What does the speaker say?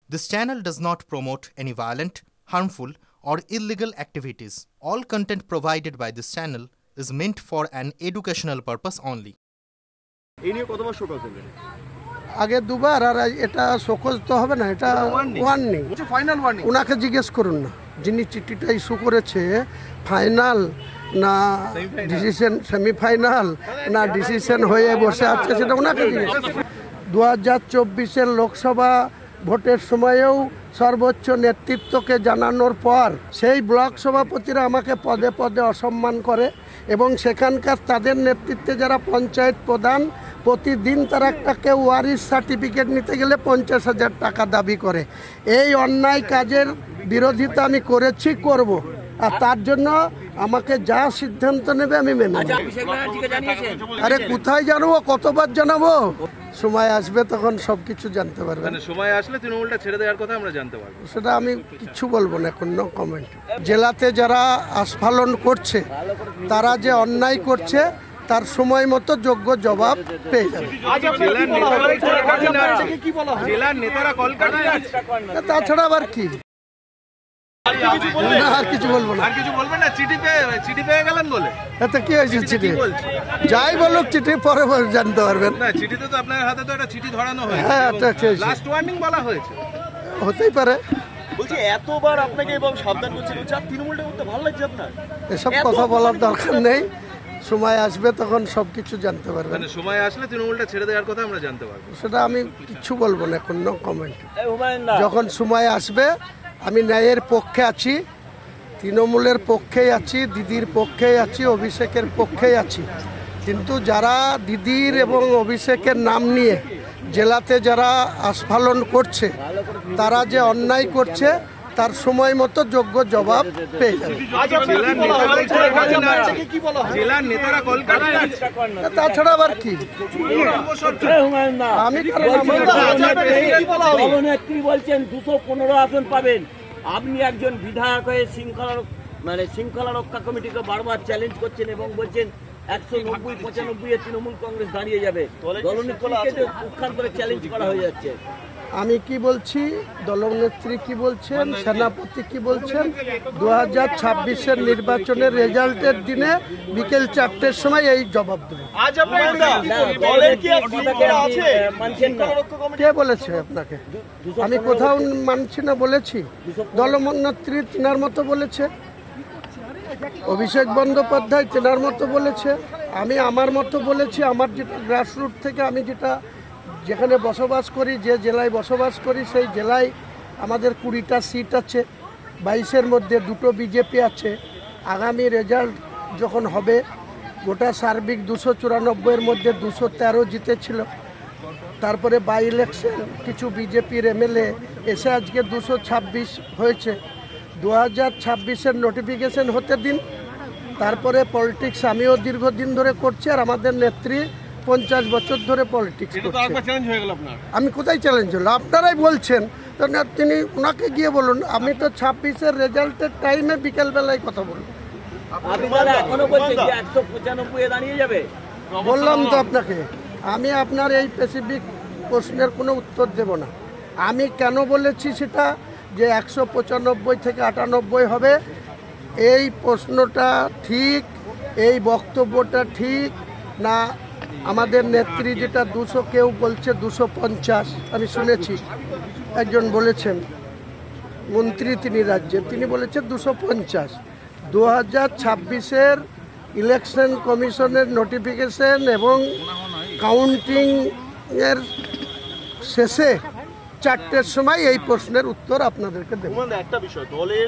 This channel does not promote any violent, harmful, or illegal activities. All content provided by this channel is meant for an educational purpose only. আগে দুবার আর এটা show cause তো হবে না, এটা warning, final warning. ওনাকে জিজ্ঞেস করুন না যিনি চিঠিটা ইস্যু করেছে, ফাইনাল না ডিসিশন, সেমিফাইনাল না ডিসিশন হয়ে বসে আছে, সেটা ওনাকে জিজ্ঞেস করুন। 2024-এর লোকসভা ভোটের সময়েও সর্বোচ্চ নেতৃত্বকে জানানোর পর সেই ব্লক সভাপতিরা আমাকে পদে পদে অসম্মান করে এবং সেখানকার তাদের নেতৃত্বে যারা পঞ্চায়েত প্রধান, প্রতিদিন তারা একটা কেউ ওয়ারিশ সার্টিফিকেট নিতে গেলে 50,000 টাকা দাবি করে। এই অন্যায় কাজের বিরোধিতা আমি করেছি, করব, আর তার জন্য আমাকে যা সিদ্ধান্ত নেবে আমি মেনে নেব। আরে কোথায় জানাবো, কতবার জানাবো? সময় আসবে তখন সবকিছু জানতে পারবেন। সময় আসলে তৃণমূলটা ছেড়ে দেওয়ার কথা আমরা জানতে পারবো, সেটা আমি কিছু বলবো না এখন, নো কমেন্ট। জেলাতে যারা আস্ফালন করছে, তারা যে অন্যায় করছে তার সময় মতো যোগ্য জবাব পেয়ে যাবে। তাছাড়া আবার কি, আর কিছু বলবো না। চিঠি পেয়ে গেলেন বলে এতে কি হয়েছে? চিঠি যাই বলুক, চিঠি পরে জানতে পারবেন। চিঠিতে তো আপনার হাতে তো একটা চিঠি ধরানো হয়েছে, হ্যাঁ, লাস্ট ওয়ার্নিং বলা হয়েছে। হতেই পারে। বলছি এতবার আপনাকে এবং সাবধান করছিল, তৃণমূলটা করতে ভালো লাগছে আপনার? এসব কথা বলার দরকার নেই, সময় আসবে তখন সবকিছু জানতে পারবেন। সময় আসলে তৃণমূলটা ছেড়ে দেওয়ার কথা আমরা জানতে পারবো, সেটা আমি কিছু বলবো না এখন, নো কমেন্ট। যখন সময় আসবে, আমি ন্যায়ের পক্ষে আছি, তৃণমূলের পক্ষেই আছি, দিদির পক্ষেই আছি, অভিষেকের পক্ষেই আছি। কিন্তু যারা দিদির এবং অভিষেকের নাম নিয়ে জেলাতে যারা আস্ফালন করছে, তারা যে অন্যায় করছে তার সময় মতো যোগ্য জবাব পেয়ে যাবে। তাছাড়া আবার কি, আমি বলছেন 215 আসন পাবেন, আপনি একজন বিধায়ক হয়ে শৃঙ্খলা রক্ষা কমিটিকে বারবার চ্যালেঞ্জ করছেন এবং বলছেন 190-95 তৃণমূল কংগ্রেস দাঁড়িয়ে যাবে। দলনেত্রীকে উৎখান করে চ্যালেঞ্জ করা হয়ে যাচ্ছে। আমি কি বলছি, দলনেত্রী কি বলছেন, সেনাপতি কি বলছেন, 2026-এর নির্বাচনের রেজাল্টের দিনে বিকেল 4টের সময় এই জবাব দেব। কে বলেছে আপনাকে? আমি কোথাও মানছি না বলেছি? দলনেত্রী তেনার মতো বলেছে, অভিষেক বন্দ্যোপাধ্যায় তেনার মতো বলেছে, আমি আমার মতো বলেছি। আমার যেটা গ্রাসরুট থেকে আমি যেখানে বসবাস করি, যে জেলায় বসবাস করি, সেই জেলায় আমাদের 20টা সিট আছে, 22-এর মধ্যে 2টো বিজেপি আছে। আগামী রেজাল্ট যখন হবে, গোটা সার্বিক 294-এর মধ্যে 213 জিতেছিল। তারপরে বাই ইলেকশন কিছু বিজেপির এমএলএ এসে আজকে 226 হয়েছে। 2026-এর নোটিফিকেশন হতে দিন, তারপরে পলিটিক্স আমিও দীর্ঘদিন ধরে করছি, আর আমাদের নেত্রী 50 বছর ধরে পলিটিক্স করছে। আমি কোথায় চ্যালেঞ্জ হলো? আপনারাই বলছেন, তিনি ওনাকে গিয়ে বলুন। আমি তো 26-এর রেজাল্টের টাইমে বিকেলবেলায় কথা বলুন, বললাম তো আপনাকে। আমি আপনার এই স্পেসিফিক প্রশ্নের কোনো উত্তর দেব না। আমি কেন বলেছি সেটা, যে 195 থেকে 98 হবে, এই প্রশ্নটা ঠিক, এই বক্তব্যটা ঠিক না? আমাদের নেত্রী যেটা 200, কেউ বলছে 250, আমি শুনেছি একজন বলেছেন, মন্ত্রী তিনি রাজ্যের, তিনি বলেছেন 250। 2026-এর ইলেকশন কমিশনের নোটিফিকেশন এবং কাউন্টিংয়ের শেষে 4টের সময় এই প্রশ্নের উত্তর আপনাদেরকে দেব। একটা বিষয়, দলের